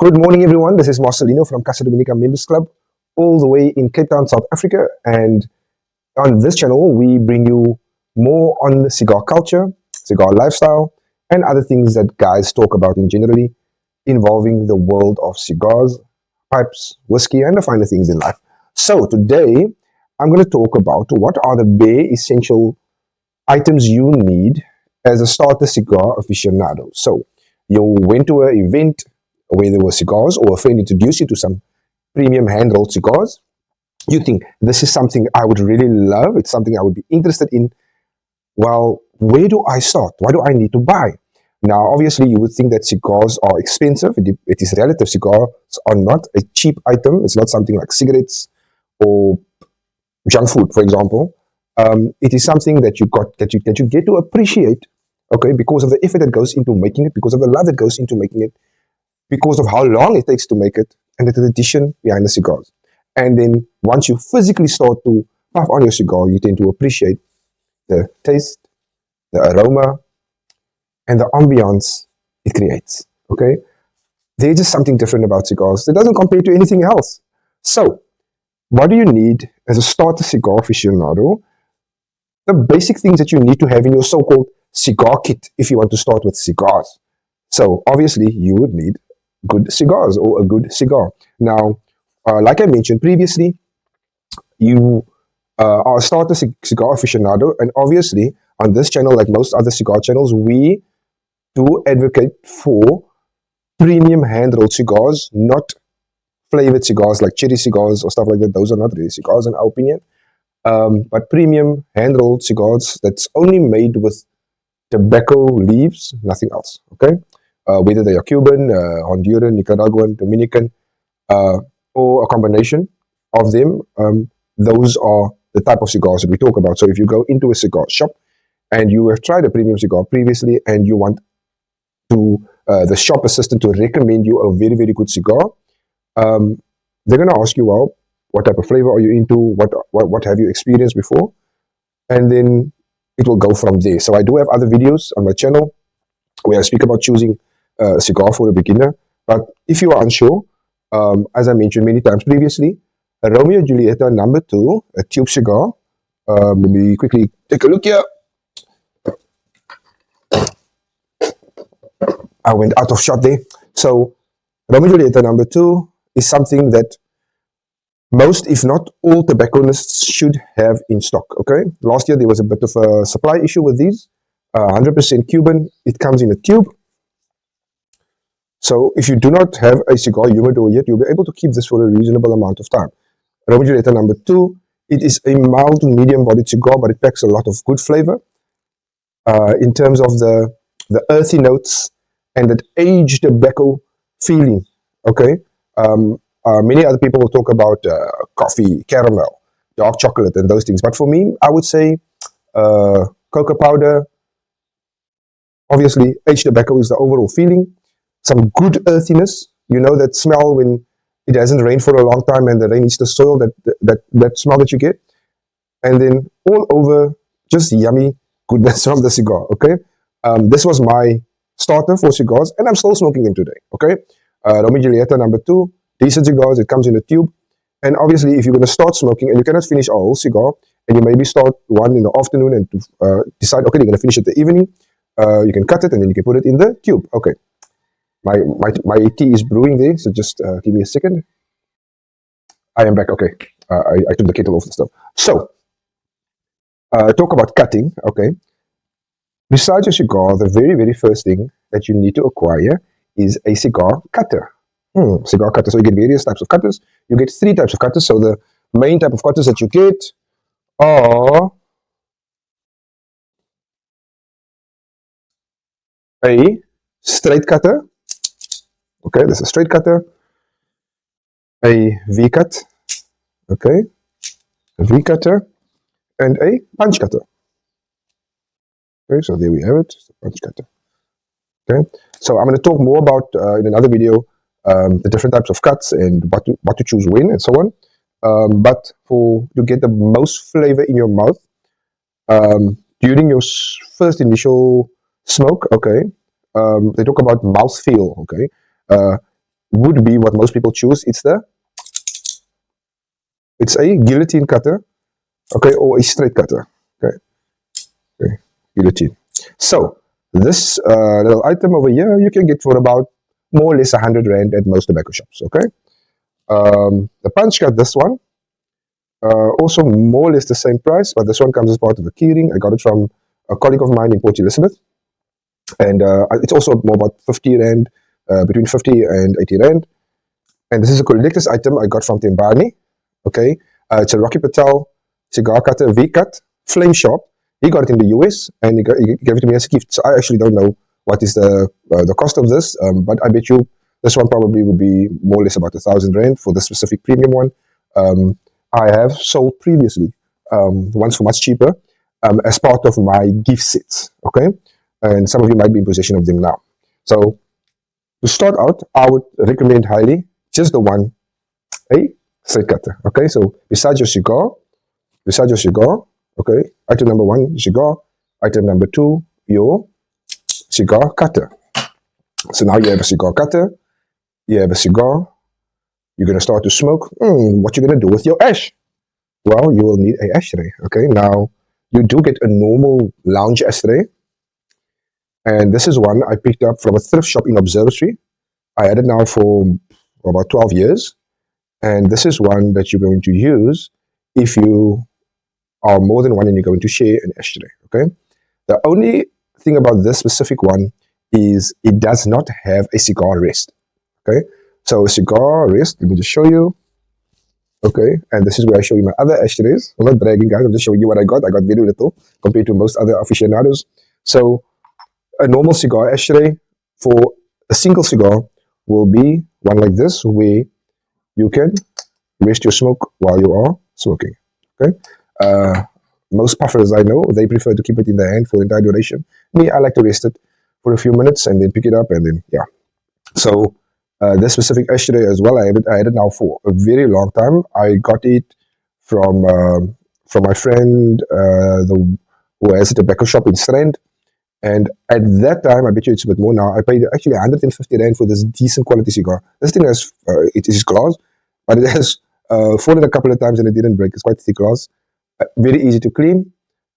Good morning, everyone. This is Marcelino from Casa Dominica Members Club, all the way in Cape Town, South Africa. And on this channel, we bring you more on cigar culture, cigar lifestyle, and other things that guys talk about in generally involving the world of cigars, pipes, whiskey, and the finer things in life. So today, I'm going to talk about what are the bare essential items you need as a starter cigar aficionado. So you went to an event where there were cigars, or a friend introduced you to some premium hand-rolled cigars. You think, this is something I would really love, it's something I would be interested in. Well, where do I start? What do I need to buy? Now, obviously, you would think that cigars are expensive. It is relative. Cigars are not a cheap item. It's not something like cigarettes or junk food, for example. It is something that you get to appreciate, okay, because of the effort that goes into making it, because of the love that goes into making it, because of how long it takes to make it, and the tradition behind the cigars. And then once you physically start to puff on your cigar, you tend to appreciate the taste, the aroma, and the ambiance it creates, okay? There's just something different about cigars that doesn't compare to anything else. So, what do you need as a starter cigar aficionado? The basic things that you need to have in your so-called cigar kit if you want to start with cigars. So, obviously, you would need good cigars or a good cigar. Now, like I mentioned previously, you are a starter cigar aficionado, and obviously, on this channel, like most other cigar channels, we do advocate for premium hand-rolled cigars, not flavored cigars like cherry cigars or stuff like that. Those are not really cigars in our opinion. But premium hand-rolled cigars that's only made with tobacco leaves, nothing else, okay? Whether they are Cuban, Honduran, Nicaraguan, Dominican, or a combination of them, those are the type of cigars that we talk about. So if you go into a cigar shop and you have tried a premium cigar previously and you want to the shop assistant to recommend you a very, very good cigar, they're going to ask you, well, what type of flavor are you into? What have you experienced before? And then it will go from there. So I do have other videos on my channel where I speak about choosing a cigar for a beginner. But if you are unsure, as I mentioned many times previously, a Romeo and Julieta number 2, a tube cigar. Let me quickly take a look here. I went out of shot there. So Romeo and Julieta number 2 is something that most, if not all, tobacconists should have in stock, okay? Last year, there was a bit of a supply issue with these. 100% Cuban. It comes in a tube. So if you do not have a cigar humidor yet, you'll be able to keep this for a reasonable amount of time. Romeo and Julieta number 2, it is a mild to medium-bodied cigar, but it packs a lot of good flavor. In terms of the earthy notes and that aged tobacco feeling, okay? Many other people will talk about coffee, caramel, dark chocolate, and those things. But for me, I would say cocoa powder. Obviously, aged tobacco is the overall feeling. Some good earthiness. You know that smell when it hasn't rained for a long time and the rain hits the soil, that smell that you get. And then all over, just yummy goodness from the cigar, okay? This was my starter for cigars, and I'm still smoking them today, okay? Romeo and Julieta number 2. Decent cigars, it comes in a tube. And obviously, if you're going to start smoking and you cannot finish a whole cigar, and you maybe start one in the afternoon and decide, okay, you're going to finish it the evening, you can cut it and then you can put it in the tube. Okay. My tea is brewing there, so just give me a second. I am back, okay. I took the kettle off the stove. So, talk about cutting, okay. Besides your cigar, the very, very first thing that you need to acquire is a cigar cutter. Cigar cutter. So you get various types of cutters. You get 3 types of cutters. So the main type of cutters that you get are a straight cutter. Okay, this is a straight cutter. A V-cut. Okay, a V-cutter. And a punch cutter. Okay, so there we have it, punch cutter. Okay, so I'm going to talk more about in another video the different types of cuts and what to choose when and so on. But to get the most flavor in your mouth during your first initial smoke, okay, they talk about mouth feel, okay. would be what most people choose. It's a guillotine cutter, okay, or a straight cutter, okay, okay, guillotine. So this little item over here you can get for about more or less 100 Rand at most tobacco shops, okay. The punch cut, this one, also more or less the same price, but this one comes as part of a keyring. I got it from a colleague of mine in Port Elizabeth, and it's also more about 50 Rand, between 50 and 80 Rand. And this is a collector's item I got from Timbani. Okay, it's a Rocky Patel cigar cutter V-cut, flame sharp. He got it in the US and he gave it to me as a gift. So I actually don't know what is the cost of this, but I bet you this one probably would be more or less about 1,000 Rand for the specific premium one. I have sold previously ones for much cheaper as part of my gift sets. Okay, and some of you might be in possession of them now. So to start out, I would recommend highly just the one, a straight cutter. Okay, so besides your cigar, okay, item number one, cigar. Item number two, your cigar cutter. So now you have a cigar cutter, you have a cigar, you're going to start to smoke. What you're going to do with your ash? Well, you will need an ashtray. Okay, now you do get a normal lounge ashtray, and this is one I picked up from a thrift shop in Observatory. I had it now for about 12 years, and this is one that you're going to use if you are more than one and you're going to share an ashtray. Okay, the only thing about this specific one is it does not have a cigar rest. Okay, so a cigar rest, let me just show you. Okay, and this is where I show you my other ashtrays. I'm not bragging, guys, I'm just showing you what I got. I got very little compared to most other aficionados. So a normal cigar ashtray for a single cigar will be one like this, where you can rest your smoke while you are smoking. Okay, most puffers I know, they prefer to keep it in their hand for the entire duration. Me, I like to rest it for a few minutes and then pick it up, and then yeah. So this specific ashtray as well, I had it now for a very long time. I got it from my friend who has a tobacco shop in Strand. And at that time, I bet you it's a bit more now. I paid actually 150 Rand for this decent quality cigar. This thing has, it is glass, but it has fallen a couple of times and it didn't break. It's quite thick glass. Very easy to clean.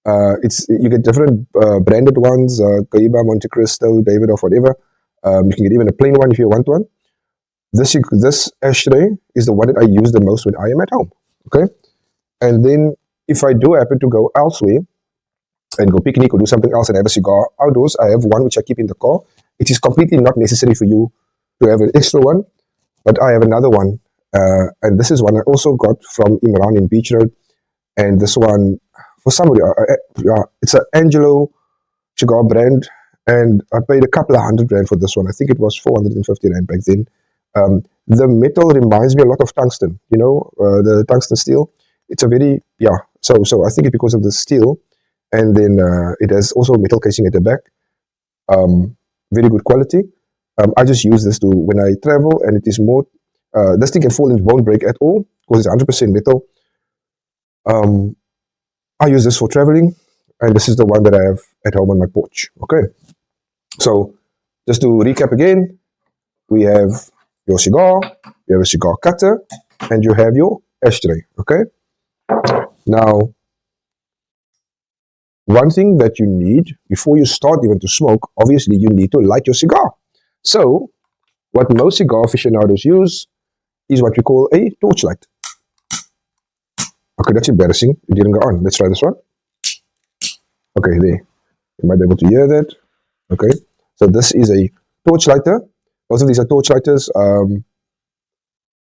You get different branded ones, Cohiba, Monte Cristo, David, or whatever. You can get even a plain one if you want one. This ashtray is the one that I use the most when I am at home. Okay, and then if I do happen to go elsewhere and go picnic or do something else and have a cigar outdoors, I have one which I keep in the car. It is completely not necessary for you to have an extra one, but I have another one, and this is one I also got from Imran in Beach Road. And this one, for somebody, it's an Angelo cigar brand, and I paid a couple of 100 Rand for this one. I think it was 450 Rand back then. The metal reminds me a lot of tungsten, the tungsten steel. It's a very, so I think it's because of the steel. And then it has also metal casing at the back. Very good quality. I just use this when I travel, and it is more, this thing can fall and won't break at all because it's 100% metal. I use this for traveling, and this is the one that I have at home on my porch. Okay, so just to recap again, we have your cigar, you have a cigar cutter, and you have your ashtray. Okay, now one thing that you need before you start even to smoke, obviously you need to light your cigar. So what most cigar aficionados use is what we call a torchlight. Okay, that's embarrassing. It didn't go on. Let's try this one. Okay, there. You might be able to hear that. Okay, so this is a torch lighter. Both of these are torch lighters.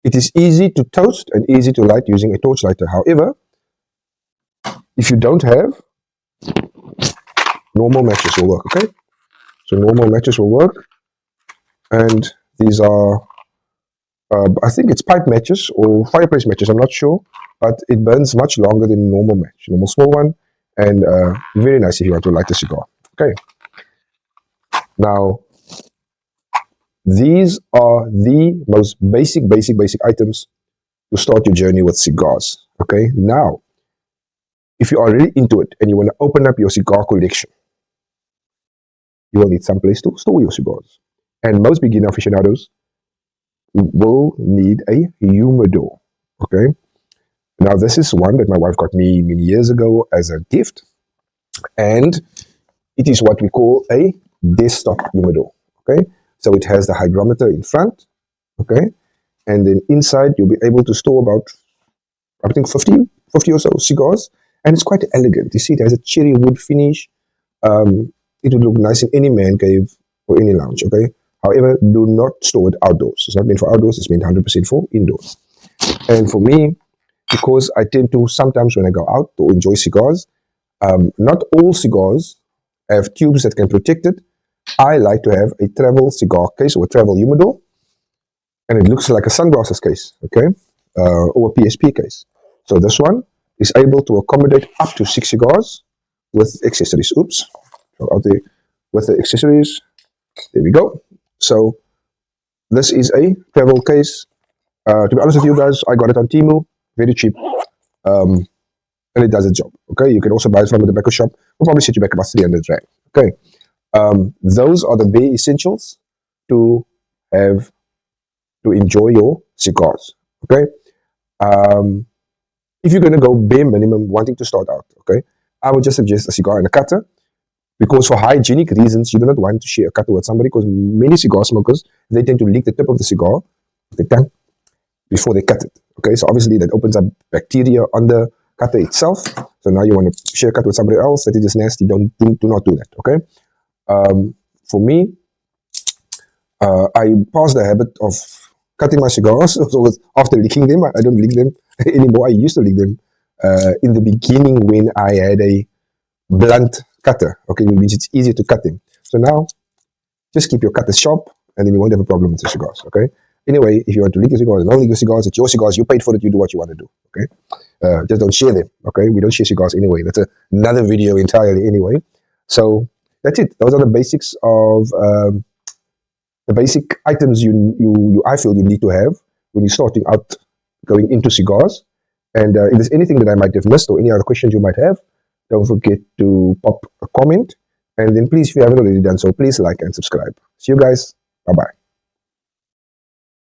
It is easy to toast and easy to light using a torch lighter. However, if you don't have, normal matches will work. Okay, so normal matches will work, and these are, I think it's pipe matches or fireplace matches. I'm not sure, but it burns much longer than normal match, normal small one, and very nice if you want to light a cigar. Okay. Now, these are the most basic items to start your journey with cigars. Okay. Now, if you are really into it and you want to open up your cigar collection, you will need some place to store your cigars. And most beginner aficionados will need a humidor. Okay. Now, this is one that my wife got me many years ago as a gift, and it is what we call a desktop humidor. Okay. So it has the hygrometer in front. Okay. And then inside, you'll be able to store about, I think, 50 or so cigars. And it's quite elegant. You see, it has a cherry wood finish. It would look nice in any man cave or any lounge, okay? However, do not store it outdoors. It's not meant for outdoors, it's meant 100% for indoors. And for me, because I tend to sometimes when I go out to enjoy cigars, not all cigars have tubes that can protect it. I like to have a travel cigar case or a travel humidor, and it looks like a sunglasses case, okay? Or a PSP case. So this one is able to accommodate up to 6 cigars with accessories. Oops. So out there with the accessories. There we go. So this is a travel case. To be honest with you guys, I got it on Temu, very cheap, and it does its job. Okay, you can also buy it from a tobacco shop. We'll probably set you back about 300 rand. Okay, those are the bare essentials to have to enjoy your cigars. Okay, if you're going to go bare minimum, wanting to start out, okay, I would just suggest a cigar and a cutter. Because for hygienic reasons, you do not want to share a cutter with somebody, because many cigar smokers, they tend to lick the tip of the cigar, the tongue, before they cut it. Okay, so obviously that opens up bacteria on the cutter itself. So now you want to share a cutter with somebody else, that is nasty. Do not do that. Okay. For me, I passed the habit of cutting my cigars. So after licking them, I don't lick them anymore. I used to lick them in the beginning when I had a blunt cutter, okay, which it's easier to cut them. So now, just keep your cutter sharp, and then you won't have a problem with the cigars, okay? Anyway, if you want to lick your cigars, don't lick your cigars. It's your cigars. You paid for it. You do what you want to do, okay? Just don't share them, okay? We don't share cigars anyway. That's another video entirely anyway. So that's it. Those are the basics of the basic items I feel you need to have when you're starting out going into cigars. And if there's anything that I might have missed or any other questions you might have, don't forget to pop a comment. And then please, if you haven't already done so, please like and subscribe. See you guys. Bye-bye.